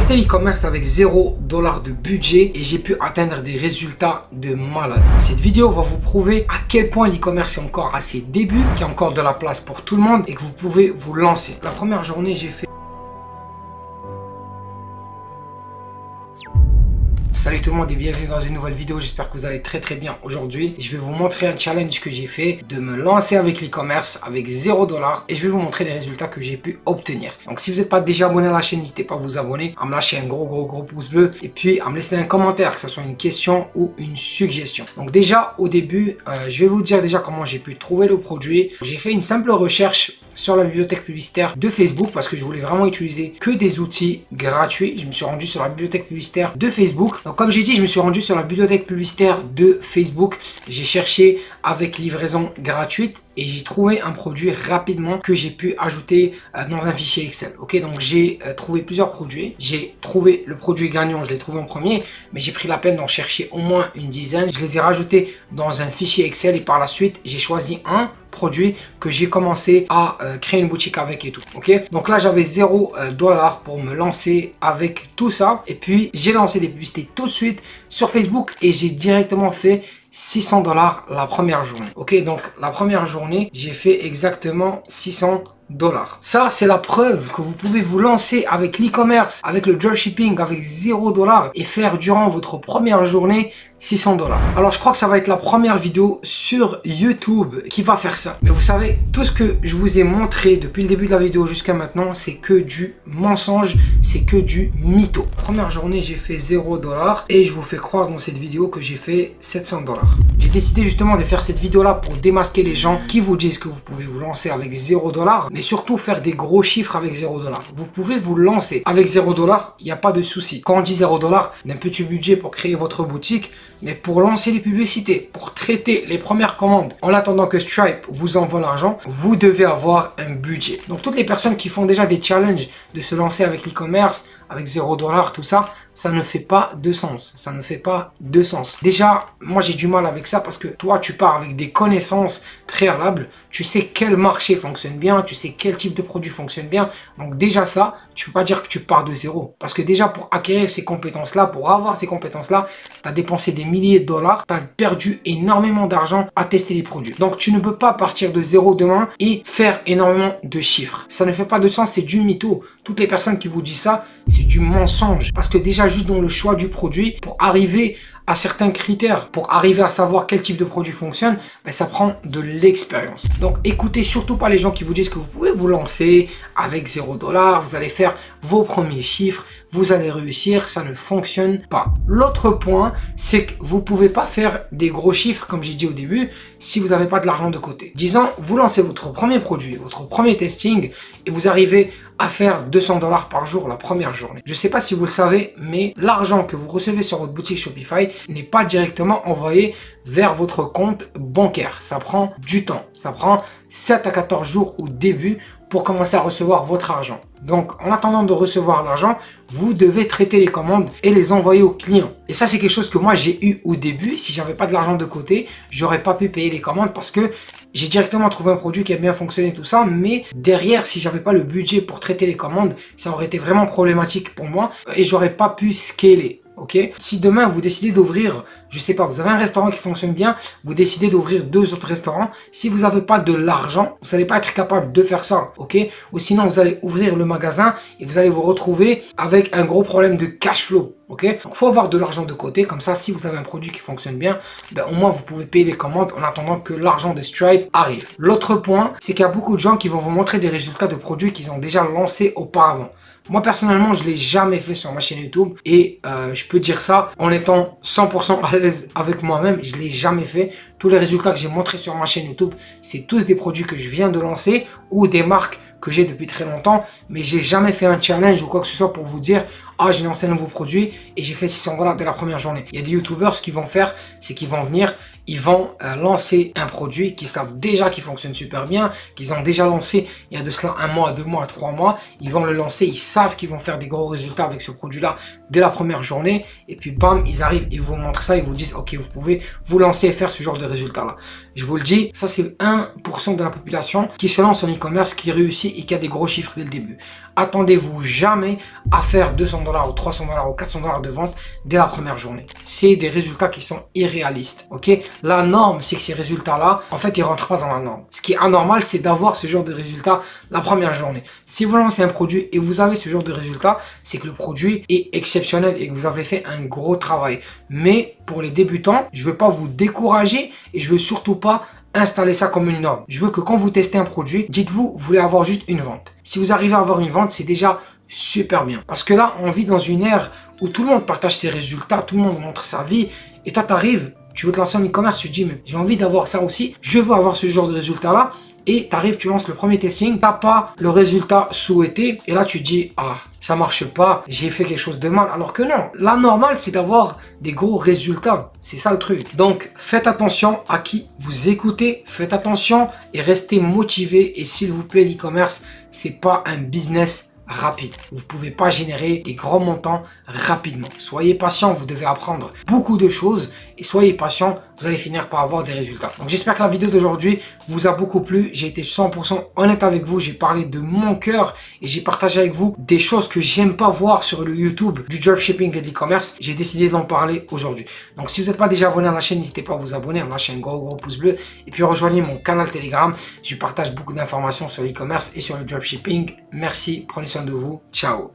testé l'e-commerce avec 0 $ de budget et j'ai pu atteindre des résultats de malade. Cette vidéo va vous prouver à quel point l'e-commerce est encore à ses débuts, qu'il y a encore de la place pour tout le monde et que vous pouvez vous lancer. La première journée, j'ai fait... Salut tout le monde et bienvenue dans une nouvelle vidéo, j'espère que vous allez très bien. Aujourd'hui, je vais vous montrer un challenge que j'ai fait de me lancer avec l'e-commerce avec 0 $ et je vais vous montrer les résultats que j'ai pu obtenir. Donc si vous n'êtes pas déjà abonné à la chaîne, n'hésitez pas à vous abonner, à me lâcher un gros pouce bleu et puis à me laisser un commentaire, que ce soit une question ou une suggestion. Donc déjà au début, je vais vous dire déjà comment j'ai pu trouver le produit. J'ai fait une simple recherche sur la bibliothèque publicitaire de Facebook parce que je voulais vraiment utiliser que des outils gratuits. Je me suis rendu sur la bibliothèque publicitaire de Facebook. Donc comme j'ai dit, je me suis rendu sur la bibliothèque publicitaire de Facebook. J'ai cherché avec livraison gratuite et j'ai trouvé un produit rapidement que j'ai pu ajouter dans un fichier Excel. Ok, donc j'ai trouvé plusieurs produits. J'ai trouvé le produit gagnant, je l'ai trouvé en premier, mais j'ai pris la peine d'en chercher au moins une dizaine. Je les ai rajoutés dans un fichier Excel et par la suite, j'ai choisi un produit que j'ai commencé à créer une boutique avec et tout. Ok, donc là j'avais 0 $ pour me lancer avec tout ça et puis j'ai lancé des publicités tout de suite sur Facebook et j'ai directement fait 600 $ la première journée. Ok, donc la première journée, j'ai fait exactement 600 $. Ça, c'est la preuve que vous pouvez vous lancer avec l'e-commerce, avec le dropshipping, avec 0 $ et faire durant votre première journée 600 $. Alors, je crois que ça va être la première vidéo sur YouTube qui va faire ça. Mais vous savez, tout ce que je vous ai montré depuis le début de la vidéo jusqu'à maintenant, c'est que du mensonge, c'est que du mytho. Première journée, j'ai fait 0 $ et je vous fais croire dans cette vidéo que j'ai fait 700 $. J'ai décidé justement de faire cette vidéo-là pour démasquer les gens qui vous disent que vous pouvez vous lancer avec 0 $, mais surtout faire des gros chiffres avec 0 $. Vous pouvez vous lancer avec 0 $, il n'y a pas de souci. Quand on dit 0 $, d'un petit budget pour créer votre boutique, mais pour lancer les publicités, pour traiter les premières commandes, en attendant que Stripe vous envoie l'argent, vous devez avoir un budget. Donc toutes les personnes qui font déjà des challenges de se lancer avec l'e-commerce, avec 0 $, tout ça, ça ne fait pas de sens. Ça ne fait pas de sens. Déjà, moi j'ai du mal avec ça parce que toi tu pars avec des connaissances préalables. Tu sais quel marché fonctionne bien, tu sais quel type de produit fonctionne bien. Donc déjà ça, tu peux pas dire que tu pars de zéro. Parce que déjà pour acquérir ces compétences-là, pour avoir ces compétences-là, tu as dépensé des milliers de dollars, tu as perdu énormément d'argent à tester les produits. Donc tu ne peux pas partir de zéro demain et faire énormément de chiffres. Ça ne fait pas de sens, c'est du mytho. Toutes les personnes qui vous disent ça, c'est du mensonge. Parce que déjà juste dans le choix du produit, pour arriver à certains critères, pour arriver à savoir quel type de produit fonctionne, ben ça prend de l'expérience. Donc écoutez surtout pas les gens qui vous disent que vous pouvez vous lancer avec 0 $, vous allez faire vos premiers chiffres, vous allez réussir, ça ne fonctionne pas. L'autre point, c'est que vous pouvez pas faire des gros chiffres, comme j'ai dit au début, si vous n'avez pas de l'argent de côté. Disons, vous lancez votre premier produit, votre premier testing, et vous arrivez à faire 200 $ par jour la première journée. Je sais pas si vous le savez, mais l'argent que vous recevez sur votre boutique Shopify n'est pas directement envoyé vers votre compte bancaire. Ça prend du temps. Ça prend 7 à 14 jours au début pour commencer à recevoir votre argent. Donc, en attendant de recevoir l'argent, vous devez traiter les commandes et les envoyer aux clients. Et ça, c'est quelque chose que moi, j'ai eu au début. Si j'avais pas de l'argent de côté, j'aurais pas pu payer les commandes parce que j'ai directement trouvé un produit qui a bien fonctionné, tout ça. Mais derrière, si j'avais pas le budget pour traiter les commandes, ça aurait été vraiment problématique pour moi et j'aurais pas pu scaler. Ok, si demain vous décidez d'ouvrir, je sais pas, vous avez un restaurant qui fonctionne bien, vous décidez d'ouvrir 2 autres restaurants, si vous n'avez pas de l'argent, vous n'allez pas être capable de faire ça, ok? Ou sinon vous allez ouvrir le magasin et vous allez vous retrouver avec un gros problème de cash flow, ok? Donc faut avoir de l'argent de côté, comme ça si vous avez un produit qui fonctionne bien, ben, au moins vous pouvez payer les commandes en attendant que l'argent de Stripe arrive. L'autre point, c'est qu'il y a beaucoup de gens qui vont vous montrer des résultats de produits qu'ils ont déjà lancés auparavant. Moi, personnellement, je l'ai jamais fait sur ma chaîne YouTube et je peux dire ça en étant 100% à l'aise avec moi-même. Je l'ai jamais fait. Tous les résultats que j'ai montrés sur ma chaîne YouTube, c'est tous des produits que je viens de lancer ou des marques que j'ai depuis très longtemps, mais j'ai jamais fait un challenge ou quoi que ce soit pour vous dire ah j'ai lancé un nouveau produit et j'ai fait 600 $ dès la première journée. Il y a des youtubeurs, ce qu'ils vont faire, c'est qu'ils vont venir ils vont lancer un produit qu'ils savent déjà qu'il fonctionne super bien, qu'ils ont déjà lancé il y a de cela 1 mois, 2 mois, 3 mois. Ils vont le lancer, ils savent qu'ils vont faire des gros résultats avec ce produit-là dès la première journée. Et puis bam, ils arrivent, ils vous montrent ça, ils vous disent ok, vous pouvez vous lancer et faire ce genre de résultats-là. Je vous le dis, ça c'est 1% de la population qui se lance en e-commerce, qui réussit et qui a des gros chiffres dès le début. Attendez-vous jamais à faire 200 $ ou 300 $ ou 400 $ de vente dès la première journée. C'est des résultats qui sont irréalistes. Ok, la norme, c'est que ces résultats-là, en fait, ils rentrent pas dans la norme. Ce qui est anormal, c'est d'avoir ce genre de résultats la première journée. Si vous lancez un produit et vous avez ce genre de résultats, c'est que le produit est exceptionnel et que vous avez fait un gros travail. Mais pour les débutants, je veux pas vous décourager et je veux surtout pas installer ça comme une norme. Je veux que quand vous testez un produit, dites-vous, vous voulez avoir juste une vente. Si vous arrivez à avoir une vente, c'est déjà super bien. Parce que là, on vit dans une ère où tout le monde partage ses résultats, tout le monde montre sa vie. Et toi, tu arrives, tu veux te lancer en e-commerce, tu te dis, mais j'ai envie d'avoir ça aussi, je veux avoir ce genre de résultat-là. Et tu arrives, tu lances le premier testing, t'as pas le résultat souhaité. Et là, tu te dis, ah, ça marche pas, j'ai fait quelque chose de mal. Alors que non, la normale, c'est d'avoir des gros résultats. C'est ça le truc. Donc, faites attention à qui vous écoutez. Faites attention et restez motivé. Et s'il vous plaît, l'e-commerce, c'est pas un business rapide. Vous ne pouvez pas générer des grands montants rapidement. Soyez patient, vous devez apprendre beaucoup de choses et soyez patient, vous allez finir par avoir des résultats. Donc j'espère que la vidéo d'aujourd'hui vous a beaucoup plu. J'ai été 100% honnête avec vous, j'ai parlé de mon cœur et j'ai partagé avec vous des choses que j'aime pas voir sur le YouTube du dropshipping et de l'e-commerce. J'ai décidé d'en parler aujourd'hui. Donc si vous n'êtes pas déjà abonné à la chaîne, n'hésitez pas à vous abonner, à lâcher un gros pouce bleu et puis rejoignez mon canal Telegram. Je partage beaucoup d'informations sur l'e-commerce et sur le dropshipping. Merci, prenez soin de vous. Ciao.